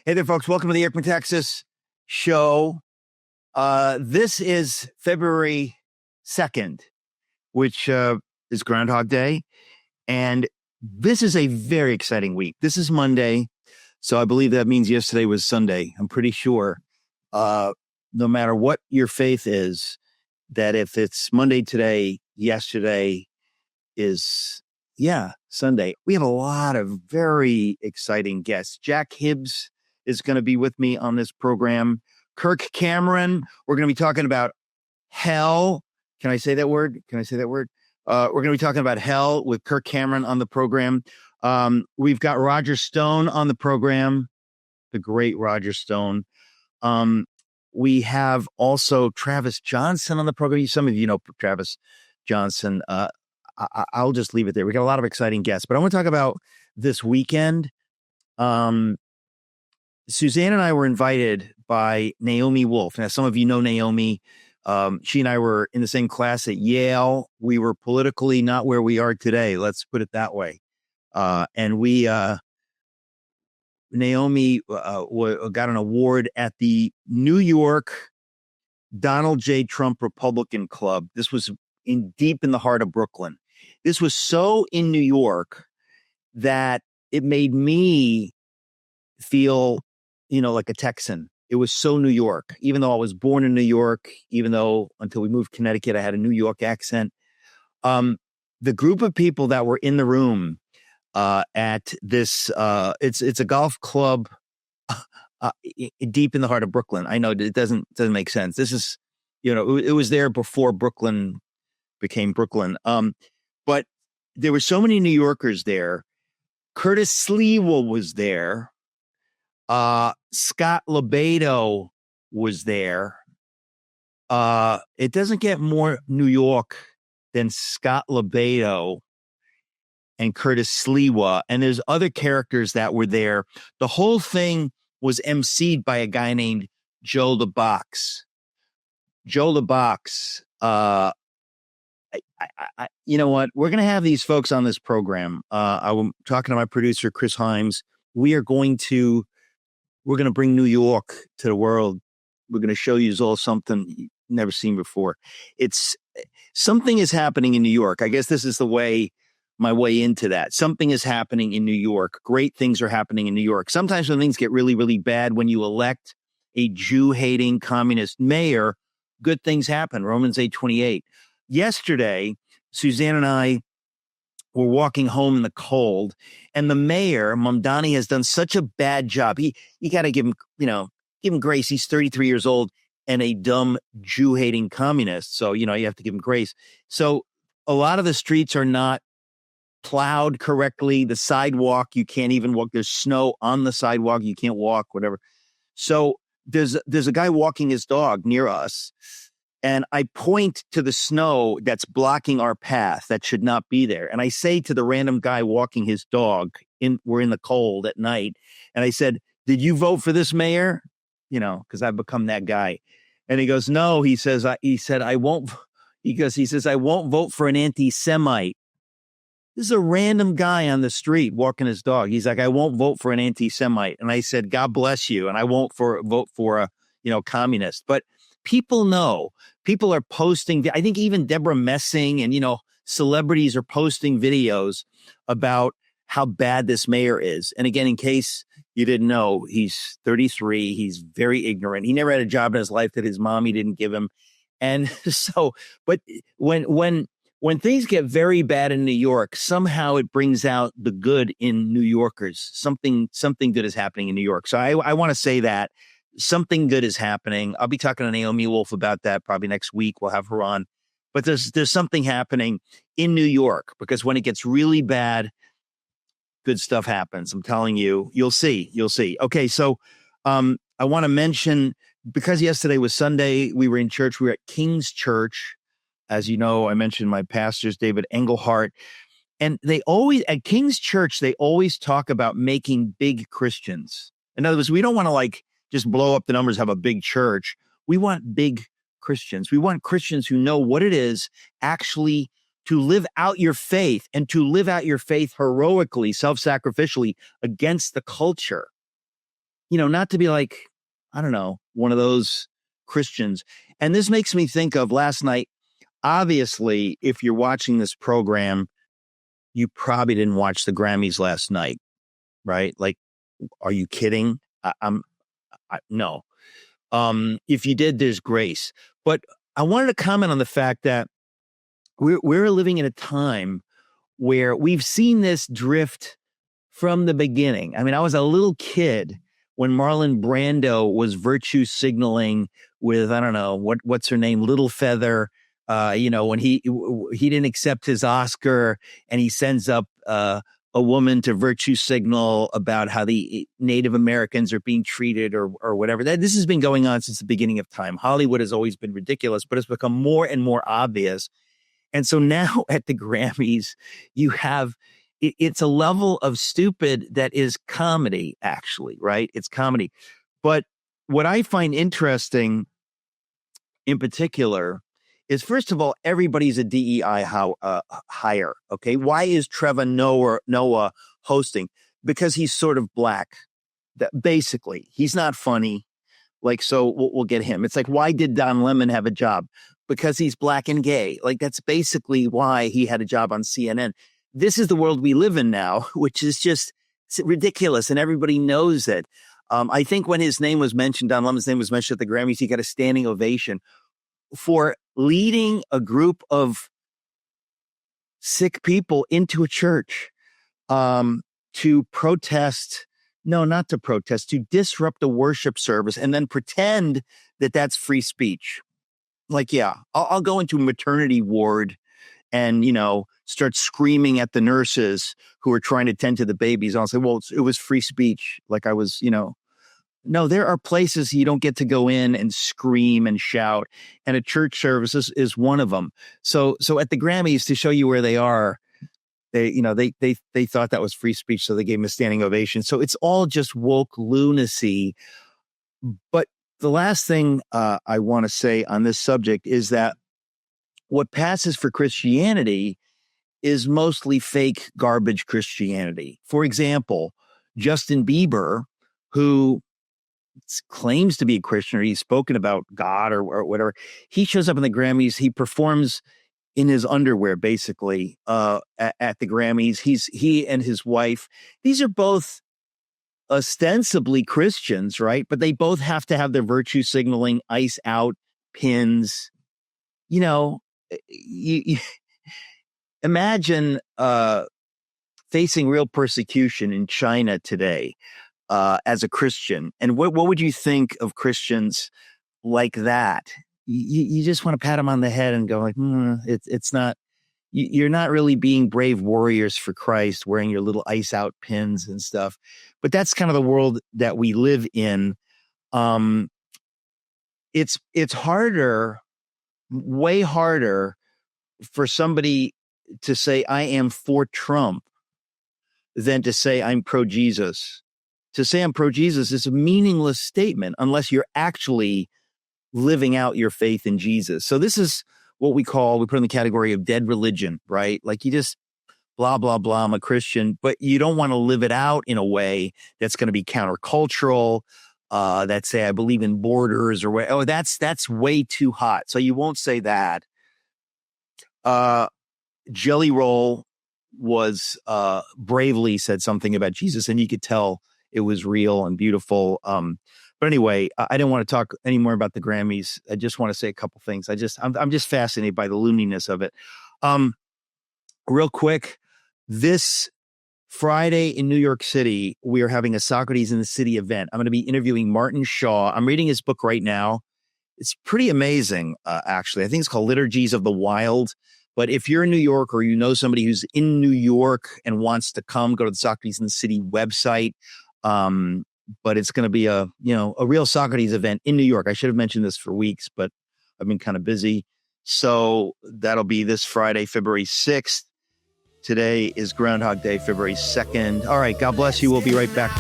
Hey there, folks. Welcome to the Metaxas show. This is February 2nd, which is Groundhog Day. And this is a very exciting week. This is Monday. So I believe that means yesterday was Sunday. I'm pretty sure. No matter what your faith is, that if it's Monday today, yesterday is, Sunday. We have a lot of very exciting guests. Jack Hibbs is going to be with me on this program. Kirk Cameron, we're going to be talking about hell. Can I say that word? We're going to be talking about hell with Kirk Cameron on the program. We've got Roger Stone on the program, the great Roger Stone. We have also Travis Johnson on the program. Some of you know Travis Johnson. I'll just leave it there. We got a lot of exciting guests, but I want to talk about this weekend. Suzanne and I were invited by Naomi Wolf. Now, some of you know Naomi. She and I were in the same class at Yale. We were politically not where we are today. Let's put it that way. And Naomi got an award at the New York Donald J. Trump Republican Club. This was deep in the heart of Brooklyn. This was so in New York that it made me feel, like a Texan. It was so New York, even though I was born in New York, even though until we moved to Connecticut, I had a New York accent. The group of people that were in the room at this, it's a golf club deep in the heart of Brooklyn. I know it doesn't make sense. This is, it was there before Brooklyn became Brooklyn. But there were so many New Yorkers there. Curtis Sliwa was there. Scott Lebedo was there. It doesn't get more New York than Scott Lebedo and Curtis Sliwa. And there's other characters that were there. The whole thing was emceed by a guy named Joe LeBox. Joe LeBox, you know what? We're going to have these folks on this program. I'm talking to my producer, Chris Himes. We're going to bring New York to the world. We're going to show you all something you've never seen before. Something is happening in New York. I guess this is my way into that. Something is happening in New York. Great things are happening in New York. Sometimes when things get really, really bad, when you elect a Jew-hating communist mayor, good things happen. Romans 8:28. Yesterday, Suzanne and I were walking home in the cold, and the mayor, Mamdani, has done such a bad job. You got to give him grace. He's 33 years old and a dumb Jew-hating communist. So, you have to give him grace. So a lot of the streets are not plowed correctly. The sidewalk, you can't even walk. There's snow on the sidewalk. You can't walk, whatever. So there's a guy walking his dog near us. And I point to the snow that's blocking our path that should not be there. And I say to the random guy walking his dog, we're in the cold at night. And I said, "Did you vote for this mayor?" Because I've become that guy. And he goes, "No." He says, "I won't." He says, "I won't vote for an anti-Semite." This is a random guy on the street walking his dog. He's like, "I won't vote for an anti-Semite." And I said, "God bless you." And I won't vote for a, communist. But people know. People are posting. I think even Deborah Messing and, celebrities are posting videos about how bad this mayor is. And again, in case you didn't know, he's 33. He's very ignorant. He never had a job in his life that his mommy didn't give him. And so, but when things get very bad in New York, somehow it brings out the good in New Yorkers. Something good is happening in New York. So I want to say that. Something good is happening. I'll be talking to Naomi Wolf about that probably next week. We'll have her on. But there's something happening in New York, because when it gets really bad, good stuff happens. I'm telling you, you'll see. Okay, so I want to mention, because yesterday was Sunday, we were in church. We were at King's Church. As you know, I mentioned my pastor's David Engelhardt. And at King's Church, they always talk about making big Christians. In other words, we don't want to just blow up the numbers, have a big church. We want big Christians. We want Christians who know what it is actually to live out your faith, and to live out your faith heroically, self-sacrificially against the culture. not to be like, I don't know, one of those Christians. And this makes me think of last night. Obviously, if you're watching this program, you probably didn't watch the Grammys last night, right? Like, are you kidding? No. If you did, there's grace. But I wanted to comment on the fact that we're living in a time where we've seen this drift from the beginning. I mean, I was a little kid when Marlon Brando was virtue signaling with, I don't know, what's her name, Little Feather, when he didn't accept his Oscar and he sends up a woman to virtue signal about how the Native Americans are being treated or whatever. This has been going on since the beginning of time. Hollywood has always been ridiculous, but it's become more and more obvious. And so now at the Grammys, you have, it's a level of stupid that is comedy, actually, right? It's comedy. But what I find interesting in particular is, first of all, everybody's a DEI hire, okay? Why is Trevor Noah hosting? Because he's sort of black. Basically, he's not funny. Like, so we'll get him. It's like, why did Don Lemon have a job? Because he's black and gay. Like, that's basically why he had a job on CNN. This is the world we live in now, which is just ridiculous, and everybody knows it. I think when his name was mentioned, Don Lemon's name was mentioned at the Grammys, he got a standing ovation for leading a group of sick people into a church to protest. No, not to protest, to disrupt a worship service and then pretend that that's free speech. Like, yeah, I'll go into a maternity ward and, start screaming at the nurses who are trying to tend to the babies. I'll say, well, it was free speech. Like I was, No, there are places you don't get to go in and scream and shout. And a church service is one of them. So at the Grammys, to show you where they are, they thought that was free speech. So they gave him a standing ovation. So it's all just woke lunacy. But the last thing I want to say on this subject is that what passes for Christianity is mostly fake garbage Christianity. For example, Justin Bieber, who claims to be a Christian, or he's spoken about God or whatever, he shows up in the Grammys. He performs in his underwear, basically, at the Grammys. He and his wife, these are both ostensibly Christians, right? But they both have to have their virtue signaling ice out pins. You imagine facing real persecution in China today as a Christian. And what would you think of Christians like that? You just want to pat them on the head and go like, it's not, you're not really being brave warriors for Christ, wearing your little ice out pins and stuff. But that's kind of the world that we live in. It's harder, way harder for somebody to say, I am for Trump, than to say I'm pro-Jesus. To say I'm pro-Jesus is a meaningless statement unless you're actually living out your faith in Jesus. So this is what we put in the category of dead religion, right? Like you just blah, blah, blah, I'm a Christian, but you don't want to live it out in a way that's going to be countercultural, that say I believe in borders or that's way too hot. So you won't say that. Jelly Roll was bravely said something about Jesus, and you could tell it was real and beautiful. But anyway, I didn't want to talk anymore about the Grammys. I just want to say a couple things. I'm just fascinated by the looniness of it. Real quick, this Friday in New York City, we are having a Socrates in the City event. I'm going to be interviewing Martin Shaw. I'm reading his book right now. It's pretty amazing, actually. I think it's called Liturgies of the Wild. But if you're in New York or you know somebody who's in New York and wants to come, go to the Socrates in the City website. But it's going to be a real Socrates event in New York. I should have mentioned this for weeks, but I've been kind of busy. So that'll be this Friday, February 6th. Today is Groundhog Day, February 2nd. All right. God bless you. We'll be right back.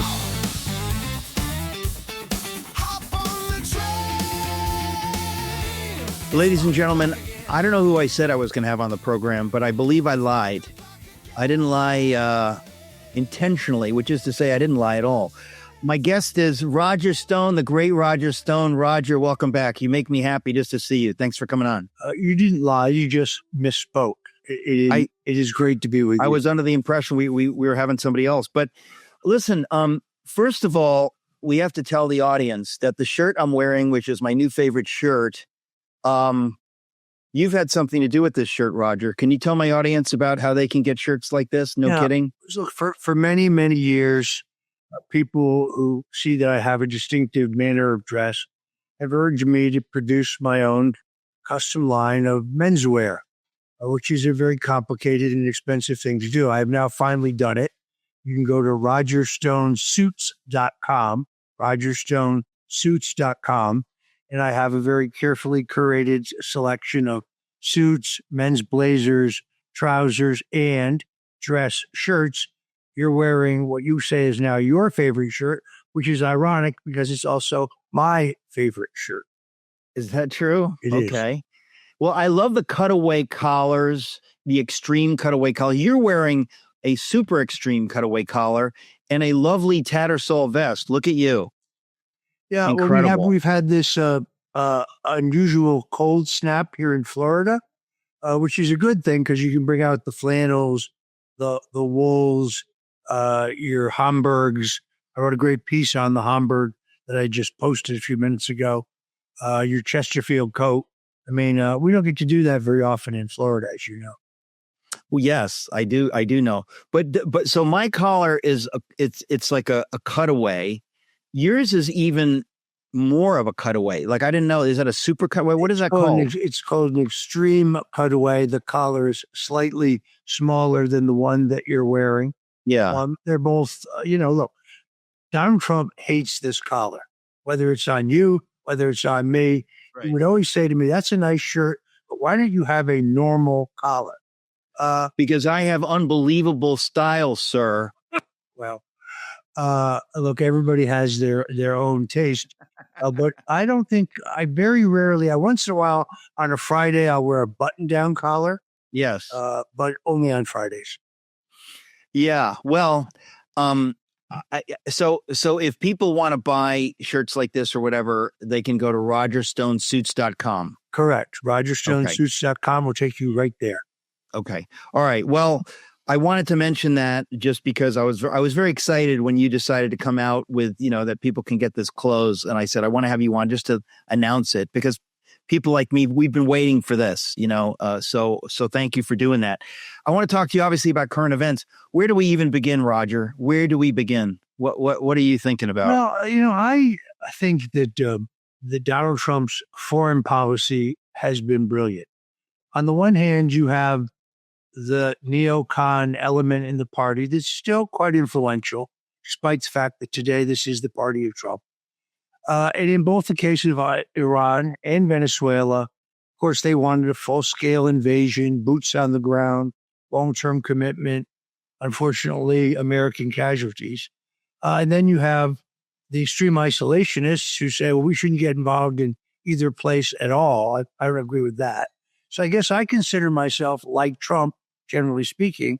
Ladies and gentlemen, I don't know who I said I was going to have on the program, but I believe I lied. I didn't lie intentionally, which is to say I didn't lie at all. My guest is Roger Stone, the great Roger Stone. Roger, welcome back. You make me happy just to see you. Thanks for coming on. You didn't lie. You just misspoke. It is great to be with you. I was under the impression we were having somebody else. But listen, first of all, we have to tell the audience that the shirt I'm wearing, which is my new favorite shirt, you've had something to do with this shirt, Roger. Can you tell my audience about how they can get shirts like this? No kidding. Look, for many, many years, people who see that I have a distinctive manner of dress have urged me to produce my own custom line of menswear, which is a very complicated and expensive thing to do. I have now finally done it. You can go to rogerstonesuits.com, rogerstonesuits.com, and I have a very carefully curated selection of suits, men's blazers, trousers, and dress shirts. You're wearing what you say is now your favorite shirt, which is ironic because it's also my favorite shirt. Is that true? It okay. is. Well, I love the cutaway collars, the extreme cutaway collar. You're wearing a super extreme cutaway collar and a lovely Tattersall vest. Look at you. Yeah, incredible. Well, we've had this unusual cold snap here in Florida, which is a good thing because you can bring out the flannels, the wools, your Hamburgs. I wrote a great piece on the Hamburg that I just posted a few minutes ago. Your Chesterfield coat. I mean, we don't get to do that very often in Florida, as you know. Well, yes, I do know. But so my collar is it's like a cutaway. Yours is even more of a cutaway. Like, I didn't know. Is that a super cutaway? What is that called? It's called an extreme cutaway. The collar is slightly smaller than the one that you're wearing. Yeah. They're both, look, Donald Trump hates this collar, whether it's on you, whether it's on me. Right. He would always say to me, that's a nice shirt, but why don't you have a normal collar? Because I have unbelievable style, sir. Well, look, everybody has their own taste, but I don't think very rarely, once in a while on a Friday, I'll wear a button down collar. Yes. But only on Fridays. Yeah. Well, so if people want to buy shirts like this or whatever, they can go to rogerstonesuits.com. Correct. rogerstonesuits.com will take you right there. Okay. All right. Well, I wanted to mention that just because I was very excited when you decided to come out with, that people can get this clothes. And I said, I want to have you on just to announce it because people like me, we've been waiting for this, so thank you for doing that. I want to talk to you obviously about current events. Where do we even begin, Roger? Where do we begin? What are you thinking about? Well, I think that Donald Trump's foreign policy has been brilliant. On the one hand, you have the neocon element in the party that's still quite influential, despite the fact that today this is the party of Trump. And in both the cases of Iran and Venezuela, of course, they wanted a full-scale invasion, boots on the ground, long-term commitment, unfortunately, American casualties. And then you have the extreme isolationists who say, well, we shouldn't get involved in either place at all. I don't agree with that. So I guess I consider myself, like Trump, generally speaking,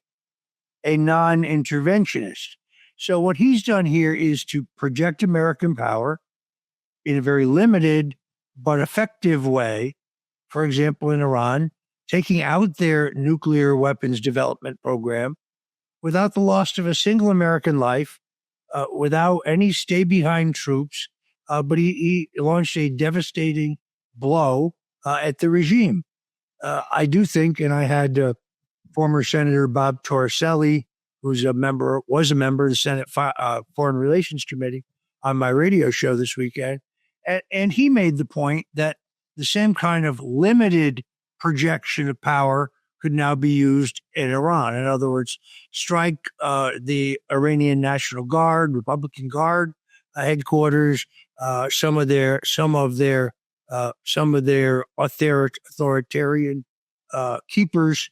a non-interventionist. So what he's done here is to project American power in a very limited but effective way. For example, in Iran, taking out their nuclear weapons development program without the loss of a single American life, without any stay-behind troops, but he launched a devastating blow at the regime. I do think, and I had former Senator Bob Torricelli, was a member of the Senate Foreign Relations Committee, on my radio show this weekend. And he made the point that the same kind of limited projection of power could now be used in Iran. In other words, strike the Iranian National Guard, Republican Guard headquarters, some of their authoritarian keepers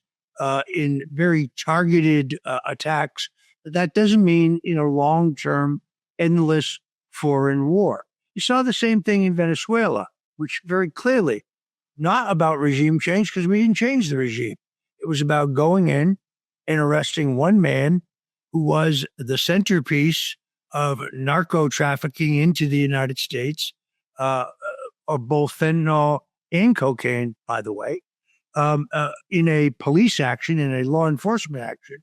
in very targeted attacks. That doesn't mean long-term, endless foreign war. You saw the same thing in Venezuela, which very clearly not about regime change because we didn't change the regime. It was about going in and arresting one man who was the centerpiece of narco trafficking into the United States, of both fentanyl and cocaine, by the way, in a police action, in a law enforcement action,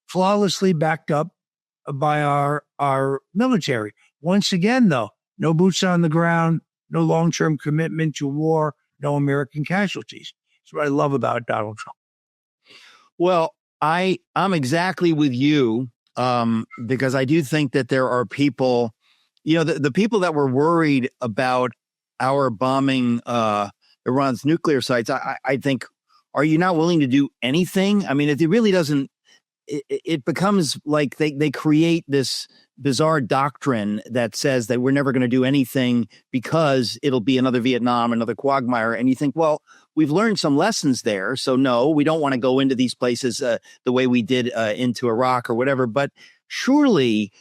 flawlessly backed up by our military. Once again, though, no boots on the ground, no long-term commitment to war, no American casualties. That's what I love about Donald Trump. Well, I'm exactly with you, because I do think that there are people, the people that were worried about our bombing Iran's nuclear sites. I think, are you not willing to do anything? I mean, it really doesn't. It becomes like they create this bizarre doctrine that says that we're never going to do anything because it'll be another Vietnam, another quagmire. And you think, well, we've learned some lessons there. So no, we don't want to go into these places the way we did into Iraq or whatever. But surely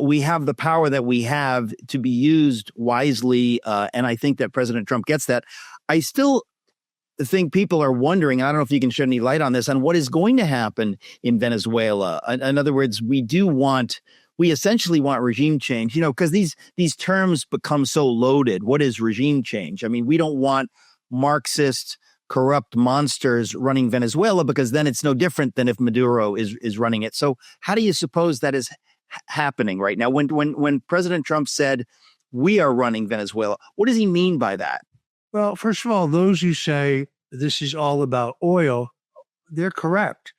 we have the power that we have to be used wisely. And I think that President Trump gets that. I still think people are wondering, I don't know if you can shed any light on this, on what is going to happen in Venezuela. In other words, we essentially want regime change, because these terms become so loaded. What is regime change? I mean, we don't want Marxist, corrupt monsters running Venezuela, because then it's no different than if Maduro is running it. So how do you suppose that is happening right now? When President Trump said, we are running Venezuela, what does he mean by that? Well, first of all, those who say this is all about oil, they're correct.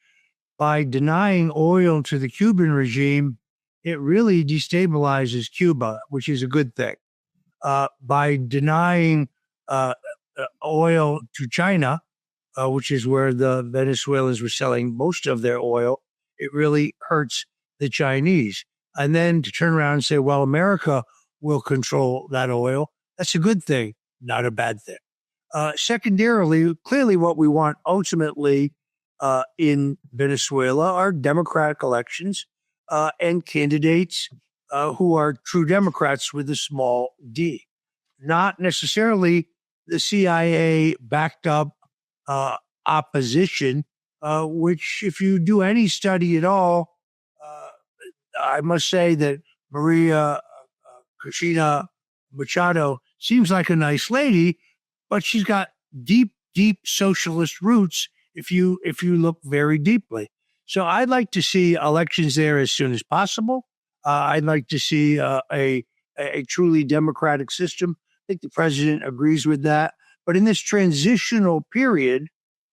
By denying oil to the Cuban regime, it really destabilizes Cuba, which is a good thing. By denying oil to China, which is where the Venezuelans were selling most of their oil, it really hurts the Chinese. And then to turn around and say, well, America will control that oil, that's a good thing, not a bad thing. Secondarily, clearly what we want ultimately in Venezuela are democratic elections and candidates who are true Democrats with a small d, not necessarily the CIA backed up opposition, which if you do any study at all, I must say that Maria Cristina Machado seems like a nice lady, but she's got deep, deep socialist roots if you look very deeply. So I'd like to see elections there as soon as possible. I'd like to see a truly democratic system. I think the president agrees with that. But in this transitional period,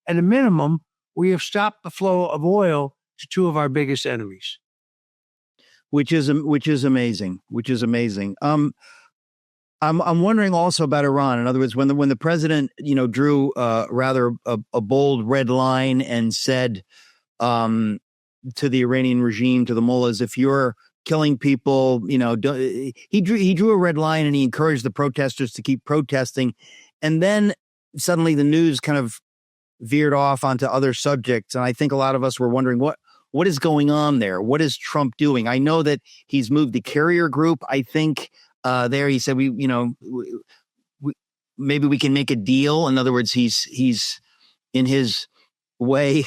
at a minimum, we have stopped the flow of oil to two of our biggest enemies. Which is amazing. I'm wondering also about Iran. In other words, when the president, drew rather a bold red line and said to the Iranian regime, to the mullahs, if you're killing people, he drew a red line and he encouraged the protesters to keep protesting. And then suddenly the news kind of veered off onto other subjects. And I think a lot of us were wondering what is going on there? What is Trump doing? I know that he's moved the carrier group. I think there he said, maybe we can make a deal. In other words, he's in his way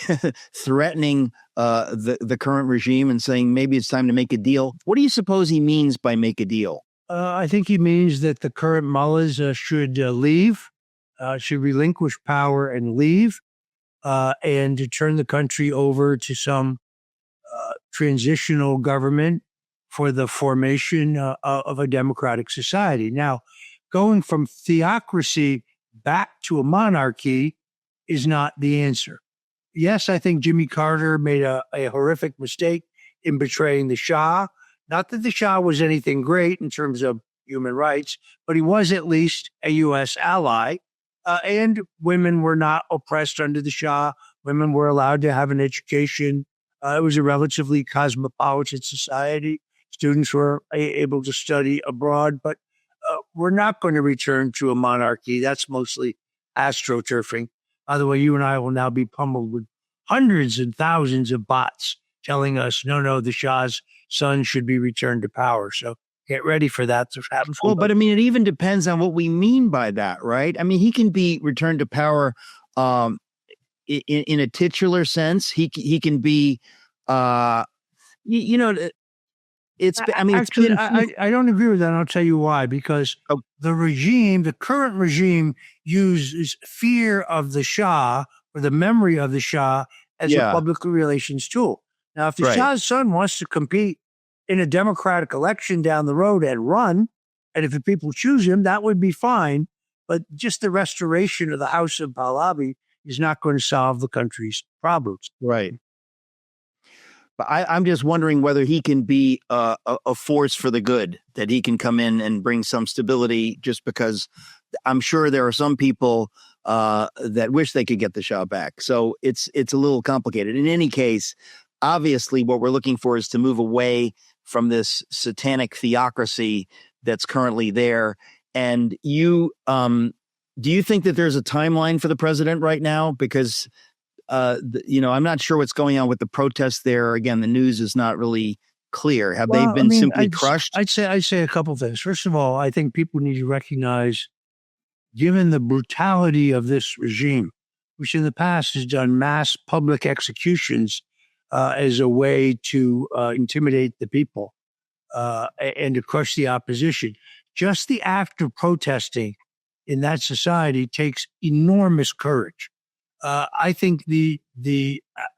threatening the current regime and saying maybe it's time to make a deal. What do you suppose he means by make a deal? I think he means that the current mullahs should leave, should relinquish power and leave, and to turn the country over to some transitional government for the formation of a democratic society. Now, going from theocracy back to a monarchy is not the answer. Yes, I think Jimmy Carter made a horrific mistake in betraying the Shah. Not that the Shah was anything great in terms of human rights, but he was at least a U.S. ally. And women were not oppressed under the Shah. Women were allowed to have an education. It was a relatively cosmopolitan society. Students were able to study abroad, but we're not going to return to a monarchy. That's mostly astroturfing. By the way, you and I will now be pummeled with hundreds and thousands of bots telling us, no, the Shah's son should be returned to power. So get ready for that to happen. Well, but I mean, it even depends on what we mean by that, right? I mean, he can be returned to power in a titular sense. He can be, it's Actually, been I don't agree with that. And I'll tell you why. Because Oh. the current regime, uses fear of the Shah or the memory of the Shah as a Yeah. public relations tool. Now, if the Right. Shah's son wants to compete in a democratic election down the road and run, and if the people choose him, that would be fine. But just the restoration of the House of Pahlavi is not going to solve the country's problems. Right. But I'm just wondering whether he can be a force for the good, that he can come in and bring some stability, just because I'm sure there are some people that wish they could get the Shah back. So it's a little complicated. In any case, obviously what we're looking for is to move away from this satanic theocracy that's currently there. And do you think that there's a timeline for the president right now? Because I'm not sure what's going on with the protests there. Again, the news is not really clear. Have they been simply crushed? I'd say a couple things. First of all, I think people need to recognize, given the brutality of this regime, which in the past has done mass public executions as a way to intimidate the people and to crush the opposition, just the act of protesting in that society takes enormous courage. I think the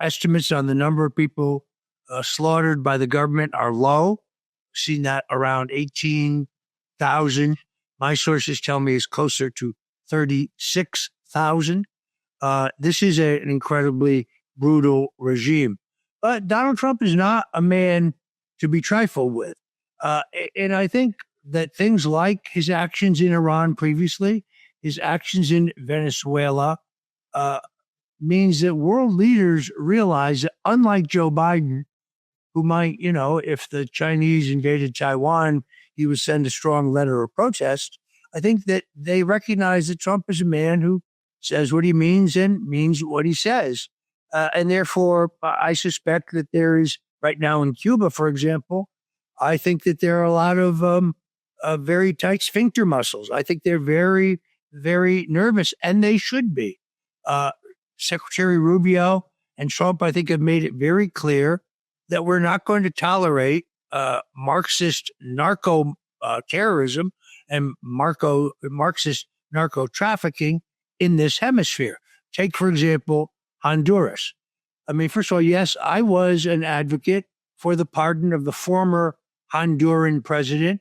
estimates on the number of people slaughtered by the government are low. We've seen that around 18,000. My sources tell me it's closer to 36,000. This is an incredibly brutal regime. But Donald Trump is not a man to be trifled with. And I think that things like his actions in Iran previously, his actions in Venezuela, means that world leaders realize that, unlike Joe Biden, who might, if the Chinese invaded Taiwan, he would send a strong letter of protest. I think that they recognize that Trump is a man who says what he means and means what he says. And therefore, I suspect that there is, right now in Cuba, for example, I think that there are a lot of very tight sphincter muscles. I think they're very, very nervous, and they should be. Secretary Rubio and Trump, I think, have made it very clear that we're not going to tolerate Marxist narco terrorism and Marxist narco trafficking in this hemisphere. Take, for example, Honduras. I mean, first of all, yes, I was an advocate for the pardon of the former Honduran president,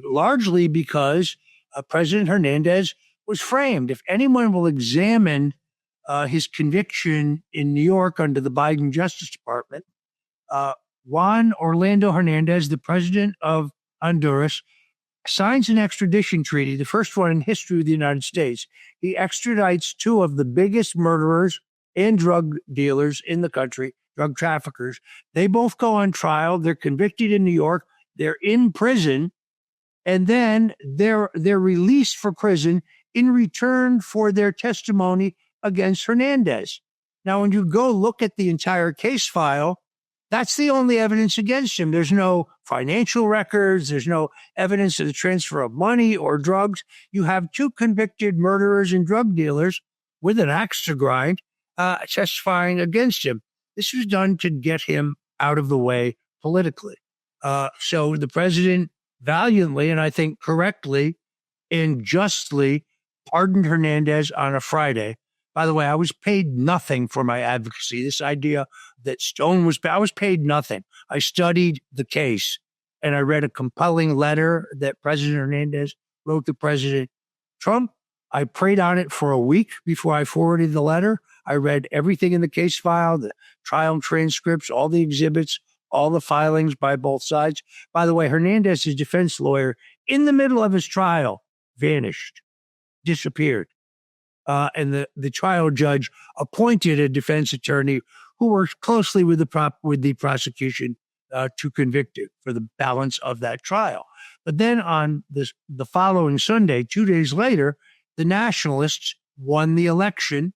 largely because President Hernandez was framed. If anyone will examine his conviction in New York under the Biden Justice Department, Juan Orlando Hernandez, the president of Honduras, signs an extradition treaty, the first one in history of the United States. He extradites two of the biggest murderers and drug dealers in the country, drug traffickers. They both go on trial. They're convicted in New York. They're in prison. And then they're released for prison in return for their testimony against Hernandez. Now, when you go look at the entire case file, that's the only evidence against him. There's no financial records. There's no evidence of the transfer of money or drugs. You have two convicted murderers and drug dealers with an axe to grind testifying against him. This was done to get him out of the way politically. So the president valiantly, and I think correctly and justly, pardoned Hernandez on a Friday. By the way, I was paid nothing for my advocacy. This idea that I was paid nothing. I studied the case and I read a compelling letter that President Hernandez wrote to President Trump. I prayed on it for a week before I forwarded the letter. I read everything in the case file, the trial transcripts, all the exhibits, all the filings by both sides. By the way, Hernandez's defense lawyer, in the middle of his trial, vanished, disappeared. And the trial judge appointed a defense attorney who worked closely with the prosecution to convict him for the balance of that trial. But then on the following Sunday, 2 days later, the nationalists won the election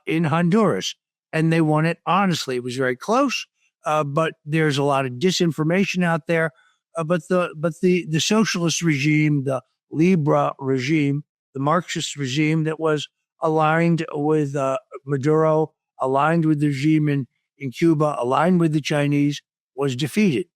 in Honduras, and they won it honestly. It was very close, but there's a lot of disinformation out there. But the socialist regime, the Libra regime, the Marxist regime that was aligned with Maduro, aligned with the regime in Cuba, aligned with the Chinese, was defeated.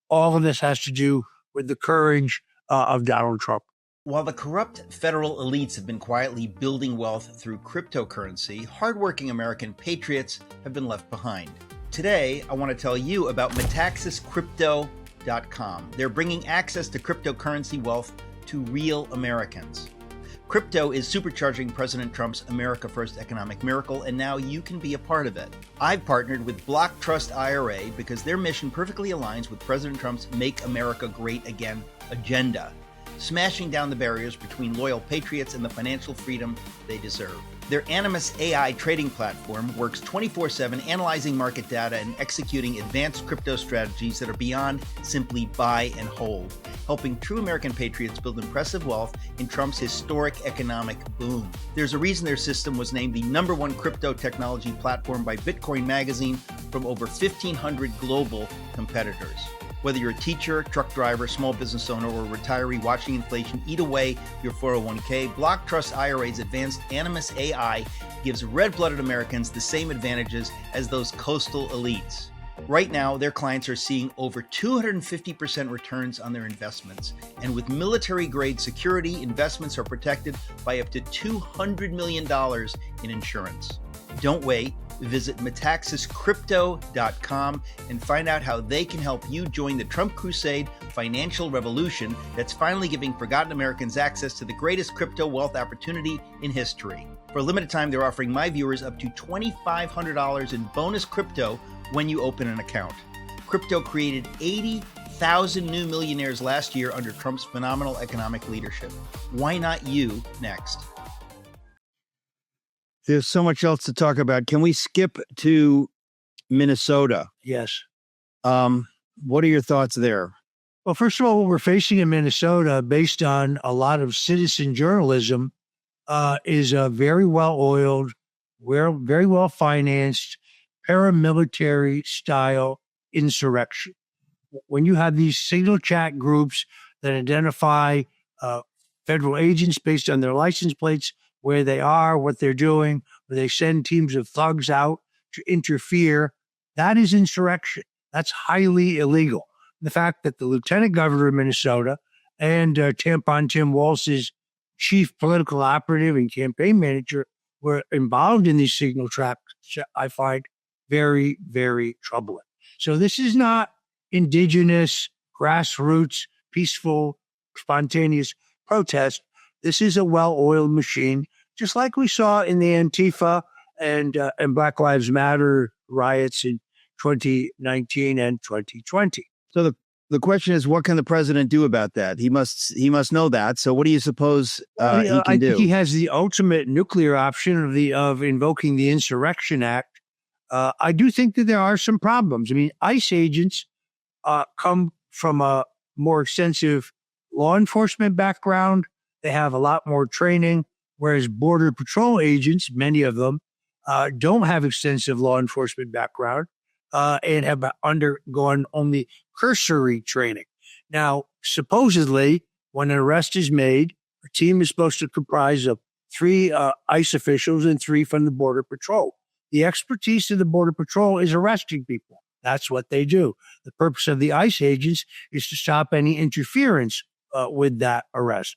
All of this has to do with the courage of Donald Trump. While the corrupt federal elites have been quietly building wealth through cryptocurrency, hardworking American patriots have been left behind. Today, I want to tell you about Metaxascrypto.com. They're bringing access to cryptocurrency wealth to real Americans. Crypto is supercharging President Trump's America First economic miracle, and now you can be a part of it. I've partnered with Block Trust IRA because their mission perfectly aligns with President Trump's Make America Great Again agenda, smashing down the barriers between loyal patriots and the financial freedom they deserve. Their Animus AI trading platform works 24/7, analyzing market data and executing advanced crypto strategies that are beyond simply buy and hold, helping true American patriots build impressive wealth in Trump's historic economic boom. There's a reason their system was named the #1 crypto technology platform by Bitcoin Magazine from over 1,500 global competitors. Whether you're a teacher, truck driver, small business owner, or retiree watching inflation eat away your 401k, Block Trust IRA's advanced Animus AI gives red-blooded Americans the same advantages as those coastal elites. Right now, their clients are seeing over 250% returns on their investments. And with military-grade security, investments are protected by up to $200 million in insurance. Don't wait. Visit Metaxascrypto.com and find out how they can help you join the Trump Crusade financial revolution that's finally giving forgotten Americans access to the greatest crypto wealth opportunity in history. For a limited time, they're offering my viewers up to $2,500 in bonus crypto when you open an account. Crypto created 80,000 new millionaires last year under Trump's phenomenal economic leadership. Why not you next? There's so much else to talk about. Can we skip to Minnesota? Yes. What are your thoughts there? Well, first of all, what we're facing in Minnesota, based on a lot of citizen journalism, is a very well-oiled, very well-financed, paramilitary-style insurrection. When you have these signal chat groups that identify federal agents based on their license plates, where they are, what they're doing, where they send teams of thugs out to interfere, that is insurrection. That's highly illegal. The fact that the lieutenant governor of Minnesota and Tampon Tim Walz's chief political operative and campaign manager were involved in these signal traps, I find very, very troubling. So this is not indigenous, grassroots, peaceful, spontaneous protest. This is a well-oiled machine, just like we saw in the Antifa and Black Lives Matter riots in 2019 and 2020. So the question is, what can the president do about that? He must know that. So what do you suppose he can do? I think he has the ultimate nuclear option of invoking the Insurrection Act. I do think that there are some problems. I mean, ICE agents come from a more extensive law enforcement background. They have a lot more training, whereas Border Patrol agents, many of them, don't have extensive law enforcement background and have undergone only cursory training. Now, supposedly, when an arrest is made, a team is supposed to comprise of 3 ICE officials and 3 from the Border Patrol. The expertise of the Border Patrol is arresting people. That's what they do. The purpose of the ICE agents is to stop any interference with that arrest.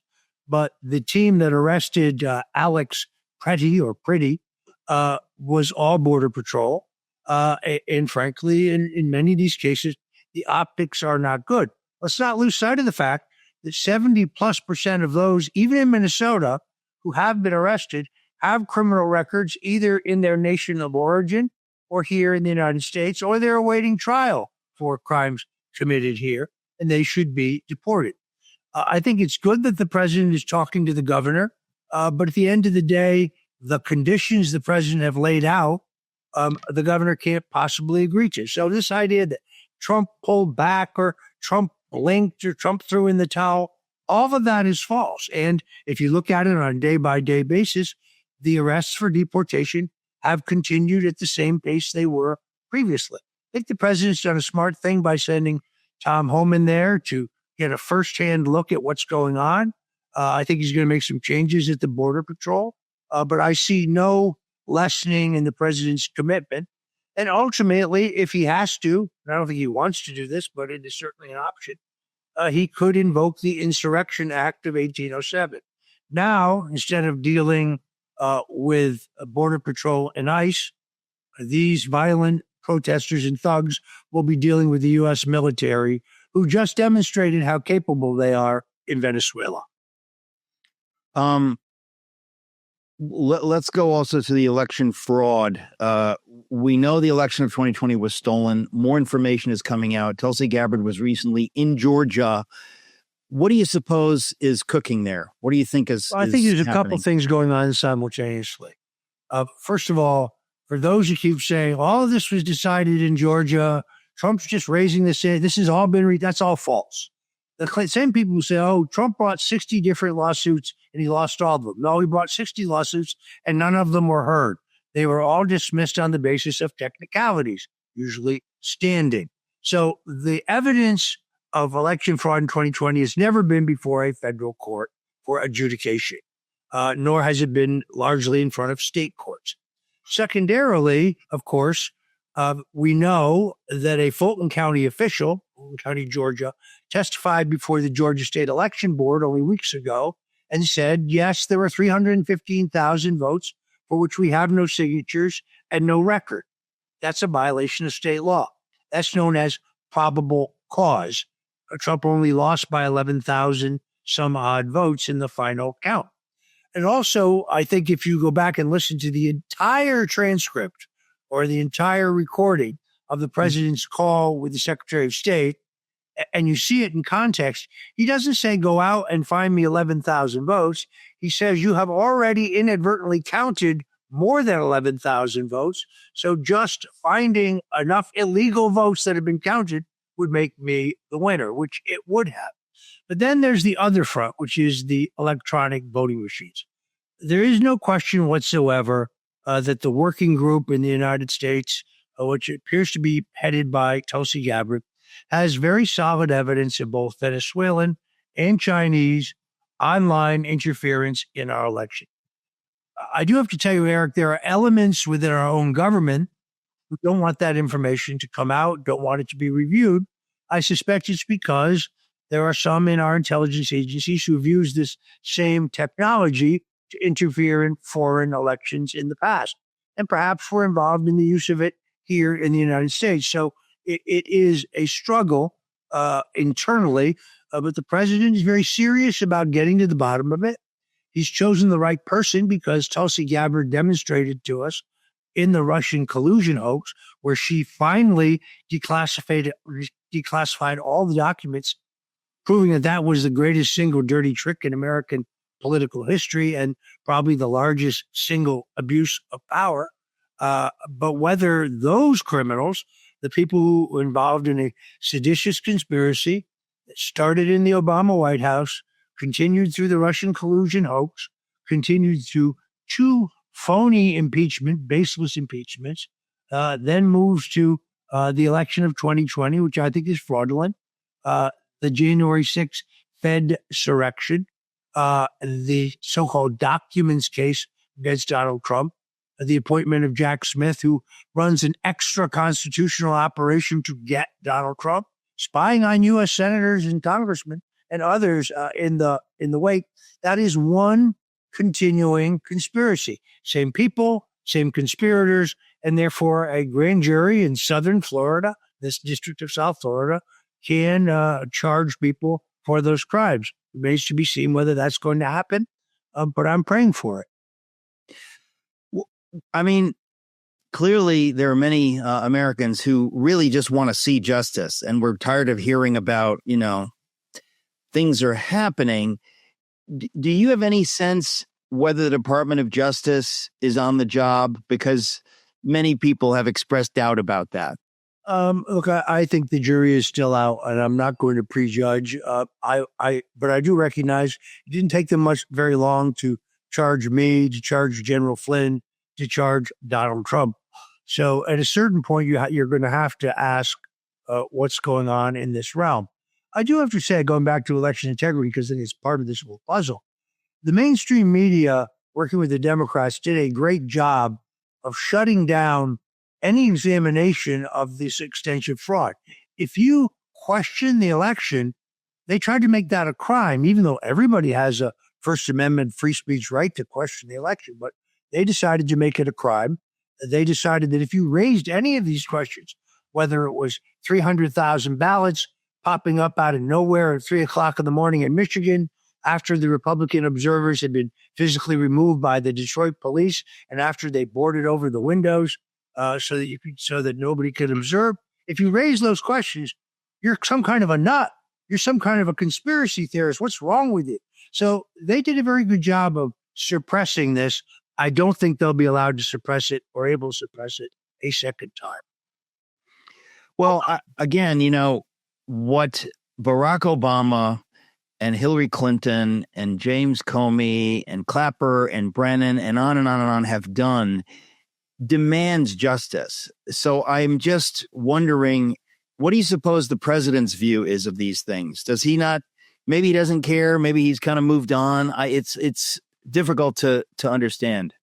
But the team that arrested Alex Pretty was all Border Patrol. And frankly, in many of these cases, the optics are not good. Let's not lose sight of the fact that 70+% of those, even in Minnesota, who have been arrested, have criminal records either in their nation of origin or here in the United States, or they're awaiting trial for crimes committed here, and they should be deported. I think it's good that the president is talking to the governor, but at the end of the day, the conditions the president have laid out, the governor can't possibly agree to. So this idea that Trump pulled back or Trump blinked or Trump threw in the towel, all of that is false. And if you look at it on a day-by-day basis, the arrests for deportation have continued at the same pace they were previously. I think the president's done a smart thing by sending Tom Homan there to get a firsthand look at what's going on. I think he's going to make some changes at the Border Patrol, but I see no lessening in the president's commitment. And ultimately, if he has to, I don't think he wants to do this, but it is certainly an option, he could invoke the Insurrection Act of 1807. Now, instead of dealing with Border Patrol and ICE, these violent protesters and thugs will be dealing with the U.S. military, who just demonstrated how capable they are in Venezuela. Let's go also to the election fraud. We know the election of 2020 was stolen. More information is coming out. Tulsi Gabbard was recently in Georgia. What do you suppose is cooking there? What do you think is I think there's a happening? couple things going on simultaneously. First of all, for those who keep saying all of this was decided in Georgia, Trump's just raising this in, this has all been, that's all false. The same people who say, oh, Trump brought 60 different lawsuits and he lost all of them. No, he brought 60 lawsuits and none of them were heard. They were all dismissed on the basis of technicalities, usually standing. So the evidence of election fraud in 2020 has never been before a federal court for adjudication, nor has it been largely in front of state courts. Secondarily, of course, we know that a Fulton County official, Fulton County, Georgia, testified before the Georgia State Election Board only weeks ago and said, yes, there were 315,000 votes for which we have no signatures and no record. That's a violation of state law. That's known as probable cause. Trump only lost by 11,000 some odd votes in the final count. And also, I think if you go back and listen to the entire transcript or the entire recording of the president's call with the Secretary of State, and you see it in context, he doesn't say, go out and find me 11,000 votes. He says, you have already inadvertently counted more than 11,000 votes. So just finding enough illegal votes that have been counted would make me the winner, which it would have. But then there's the other front, which is the electronic voting machines. There is no question whatsoever that the working group in the United States, which appears to be headed by Tulsi Gabbard, has very solid evidence of both Venezuelan and Chinese online interference in our election. I do have to tell you, Eric, there are elements within our own government who don't want that information to come out, don't want it to be reviewed. I suspect it's because there are some in our intelligence agencies who've used this same technology to interfere in foreign elections in the past, and perhaps were involved in the use of it here in the United States. So it is a struggle internally, but the president is very serious about getting to the bottom of it. He's chosen the right person because Tulsi Gabbard demonstrated to us in the Russian collusion hoax, where she finally declassified all the documents, proving that that was the greatest single dirty trick in American political history and probably the largest single abuse of power. But whether those criminals, the people who were involved in a seditious conspiracy that started in the Obama White House, continued through the Russian collusion hoax, continued through two phony impeachment, baseless impeachments, then moves to the election of 2020, which I think is fraudulent, the January 6th Fed insurrection, the so-called documents case against Donald Trump, the appointment of Jack Smith, who runs an extra constitutional operation to get Donald Trump, spying on U.S. senators and congressmen and others in the wake. That is one continuing conspiracy. Same people, same conspirators, and therefore a grand jury in southern Florida, this district of South Florida, can charge people for those crimes. It remains to be seen whether that's going to happen, but I'm praying for it. I mean, clearly there are many Americans who really just want to see justice, and we're tired of hearing about, things are happening. Do you have any sense whether the Department of Justice is on the job? Because many people have expressed doubt about that. Look, I think the jury is still out, and I'm not going to prejudge. But I do recognize it didn't take them very long to charge me, to charge General Flynn, to charge Donald Trump. So at a certain point, you're going to have to ask what's going on in this realm. I do have to say, going back to election integrity, because I think it's part of this whole puzzle, the mainstream media, working with the Democrats, did a great job of shutting down any examination of this extensive fraud. If you question the election, they tried to make that a crime, even though everybody has a First Amendment free speech right to question the election. But they decided to make it a crime. They decided that if you raised any of these questions, whether it was 300,000 ballots popping up out of nowhere at 3 o'clock in the morning in Michigan, after the Republican observers had been physically removed by the Detroit police, and after they boarded over the windows so that nobody could observe, if you raise those questions, you're some kind of a nut. You're some kind of a conspiracy theorist. What's wrong with you? So they did a very good job of suppressing this. I don't think they'll be allowed to suppress it or able to suppress it a second time. Well, again, what Barack Obama and Hillary Clinton and James Comey and Clapper and Brennan and on and on and on have done demands justice. So I'm just wondering, what do you suppose the president's view is of these things? Does he not? Maybe he doesn't care. Maybe he's kind of moved on. It's difficult to understand.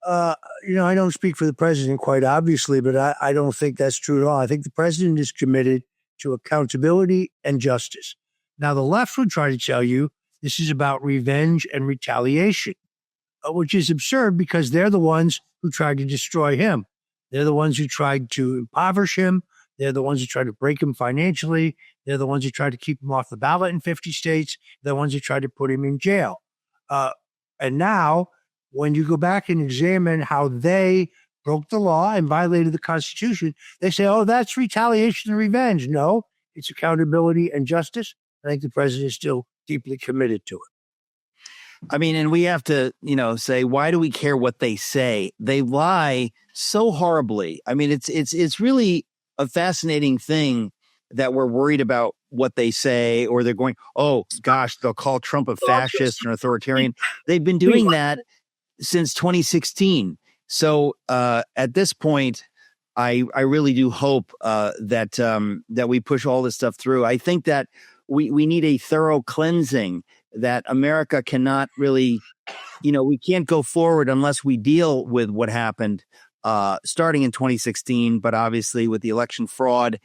I don't speak for the president, quite obviously, but I don't think that's true at all. I think the president is committed to accountability and justice. Now, the left would try to tell you this is about revenge and retaliation, which is absurd because they're the ones who tried to destroy him. They're the ones who tried to impoverish him. They're the ones who tried to break him financially. They're the ones who tried to keep him off the ballot in 50 states. They're the ones who tried to put him in jail. And now, when you go back and examine how they broke the law and violated the Constitution, they say, oh, that's retaliation and revenge. No, it's accountability and justice. I think the president is still deeply committed to it. I mean, and we have to, say, why do we care what they say? They lie so horribly. I mean, it's really a fascinating thing that we're worried about what they say, or they're going, oh gosh, they'll call Trump a fascist and authoritarian. They've been doing that since 2016. So at this point, I really do hope that we push all this stuff through. I think that we need a thorough cleansing, that America cannot really, we can't go forward unless we deal with what happened starting in 2016, but obviously with the election fraud.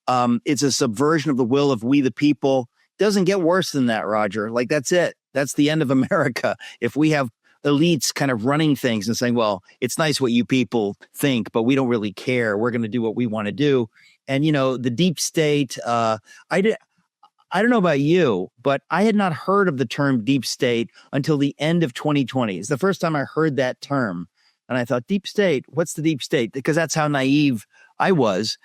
It's a subversion of the will of we the people. Doesn't get worse than that, Roger. Like, that's it. That's the end of America. If we have elites kind of running things and saying, well, it's nice what you people think, but we don't really care. We're going to do what we want to do. And, the deep state, I don't know about you, but I had not heard of the term deep state until the end of 2020. It's the first time I heard that term. And I thought, deep state, what's the deep state? Because that's how naive I was.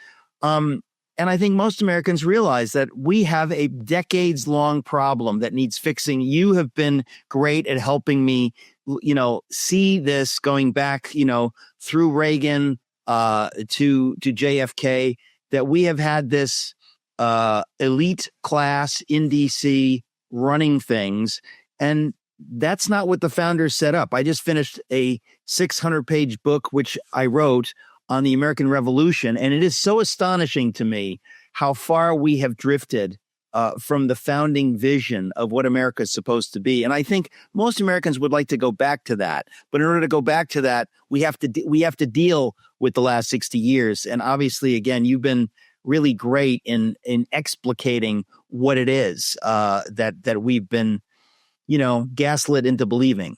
And I think most Americans realize that we have a decades-long problem that needs fixing. You have been great at helping me, see this going back, through Reagan to JFK, that we have had this elite class in D.C. running things. And that's not what the founders set up. I just finished a 600-page book, which I wrote on the American Revolution. And it is so astonishing to me how far we have drifted from the founding vision of what America is supposed to be. And I think most Americans would like to go back to that. But in order to go back to that, we have to deal with the last 60 years. And obviously, again, you've been really great in explicating what it is that we've been, gaslit into believing.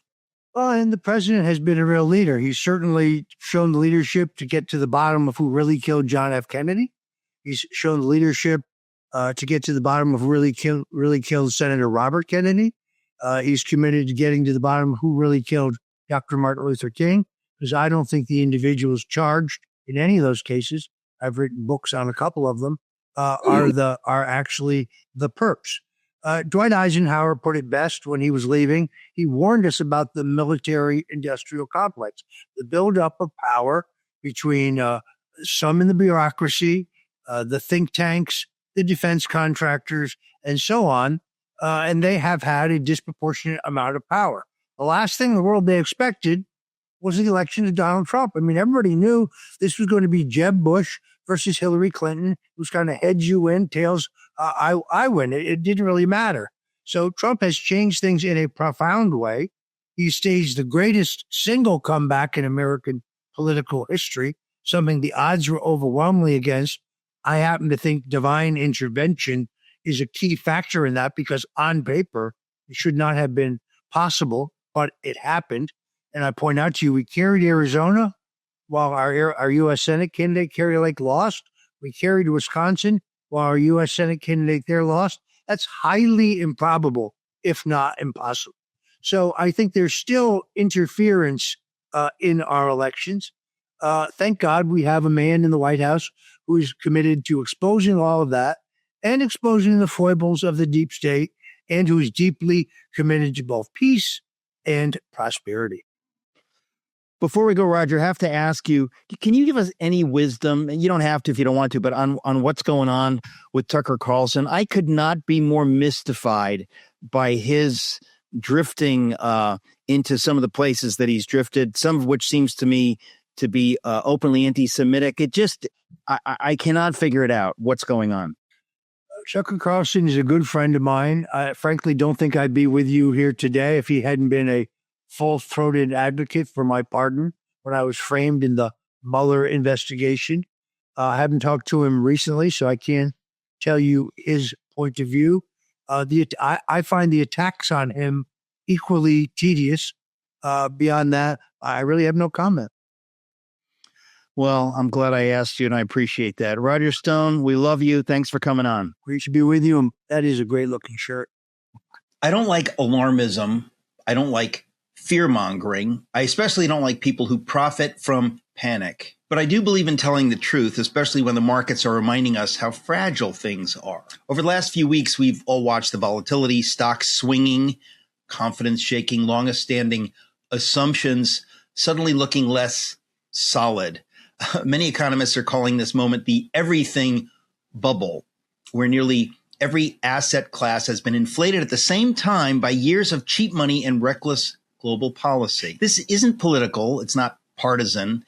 Well, and the president has been a real leader. He's certainly shown the leadership to get to the bottom of who really killed John F. Kennedy. He's shown the leadership to get to the bottom of who really killed Senator Robert Kennedy. He's committed to getting to the bottom of who really killed Dr. Martin Luther King, because I don't think the individuals charged in any of those cases, I've written books on a couple of them, are actually the perps. Dwight Eisenhower put it best when he was leaving. He warned us about the military-industrial complex, the buildup of power between some in the bureaucracy, the think tanks, the defense contractors, and so on. And they have had a disproportionate amount of power. The last thing in the world they expected was the election of Donald Trump. I mean, everybody knew this was going to be Jeb Bush versus Hillary Clinton. It was kind of heads you win, tails I win. It didn't really matter. So Trump has changed things in a profound way. He staged the greatest single comeback in American political history something the odds were overwhelmingly against. I happen to think divine intervention is a key factor in that, because on paper, it should not have been possible, but it happened. And I point out to you, we carried Arizona while our U.S. Senate candidate, Kerry Lake, lost. We carried Wisconsin while our U.S. Senate candidate there lost. That's highly improbable, if not impossible. So I think there's still interference in our elections. Thank God we have a man in the White House who is committed to exposing all of that and exposing the foibles of the deep state, and who is deeply committed to both peace and prosperity. Before we go, Roger, I have to ask you, can you give us any wisdom? You don't have to if you don't want to, but on what's going on with Tucker Carlson. I could not be more mystified by his drifting into some of the places that he's drifted, some of which seems to me to be openly anti-Semitic. It just, I cannot figure it out. What's going on? Tucker Carlson is a good friend of mine. I frankly don't think I'd be with you here today if he hadn't been a full-throated advocate for my pardon when I was framed in the Mueller investigation. I haven't talked to him recently, so I can't tell you his point of view. I find the attacks on him equally tedious. Beyond that, I really have no comment. Well, I'm glad I asked you, and I appreciate that. Roger Stone, we love you. Thanks for coming on. Great to be with you. And that is a great-looking shirt. I don't like alarmism. I don't like fear-mongering. I especially don't like people who profit from panic. But I do believe in telling the truth, especially when the markets are reminding us how fragile things are. Over the last few weeks, we've all watched the volatility, stocks swinging, confidence shaking, longest-standing assumptions suddenly looking less solid. Many economists are calling this moment the everything bubble, where nearly every asset class has been inflated at the same time by years of cheap money and reckless global policy. This isn't political. It's not partisan.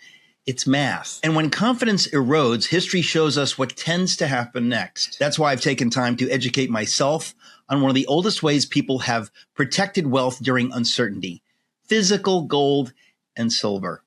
It's math. And when confidence erodes, history shows us what tends to happen next. That's why I've taken time to educate myself on one of the oldest ways people have protected wealth during uncertainty: physical gold and silver.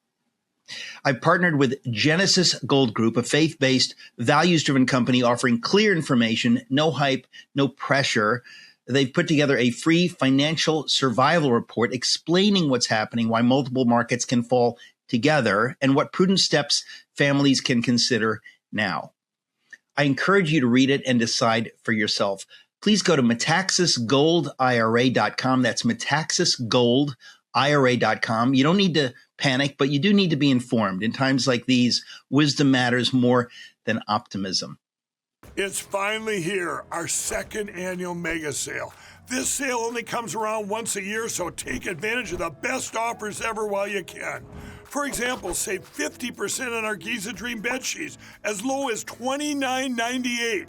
I've partnered with Genesis Gold Group, a faith-based, values-driven company offering clear information, no hype, no pressure. They've put together a free financial survival report explaining what's happening, why multiple markets can fall together, and what prudent steps families can consider now. I encourage you to read it and decide for yourself. Please go to MetaxasGoldIRA.com. That's MetaxasGoldIRA.com. You don't need to panic, but you do need to be informed. In times like these, wisdom matters more than optimism. It's finally here, our second annual mega sale. This sale only comes around once a year, so take advantage of the best offers ever while you can. For example, save 50% on our Giza Dream bed sheets, as low as $29.98.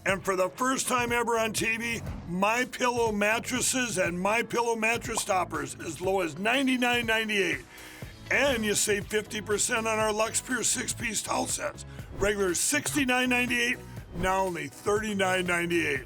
And for the first time ever on TV, MyPillow mattresses and MyPillow mattress toppers as low as $99.98. And you save 50% on our Lux Pure 6-piece towel sets. Regular $69.98, now only $39.98.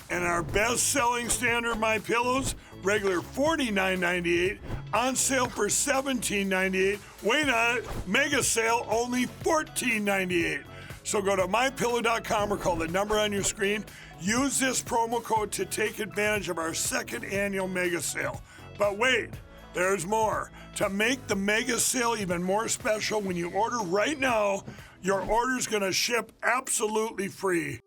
And our best-selling standard MyPillows, regular $49.98, on sale for $17.98. Wait on it, mega sale, only $14.98. So go to MyPillow.com or call the number on your screen. Use this promo code to take advantage of our second annual mega sale. But wait, there's more. To make the mega sale even more special, when you order right now, your order's going to ship absolutely free.